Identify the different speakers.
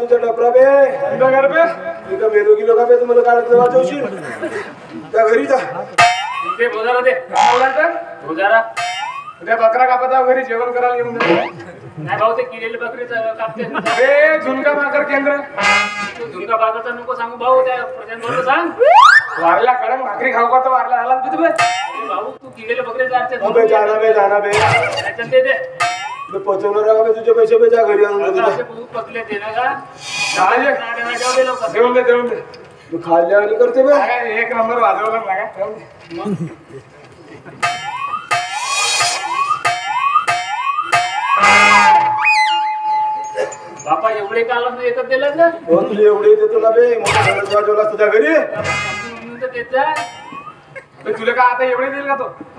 Speaker 1: तुझा डबरा बे
Speaker 2: तुझ्या घर पे
Speaker 1: तुझा मेलो की लोक बे तुम्हाला काढत वाजवशील त्या घरी जा
Speaker 2: ते बोजारा दे बोजारा उद्या बकरा कापता घरी जेवण करायला येऊन नाही भाऊ ते किलेले बकरीचं कापते अरे झुणका भाकर केंद्र झुणका भाकरचा नको सांगू भाऊ त्या प्रशांत सांग वारला कडक भाकरी खाऊ का तर वारला झाला तुम्ही भाऊ तू किलेले बकरी
Speaker 1: जाना बे
Speaker 2: ते दे
Speaker 1: मी पोचवणार बे तुझे पैसे बे जा घरी आणून तुझे
Speaker 2: पकले दे ना का देऊन दे
Speaker 1: तू खाल्ल्या आणि करते बे
Speaker 2: एक नंबर वाजवला लागा बापा एवढे काल एकच दिलं ना
Speaker 1: हो तुझे एवढे देतो ना बे मोठा वाजवला तुझ्या घरी
Speaker 2: तुला का आता एवढे देईल का तो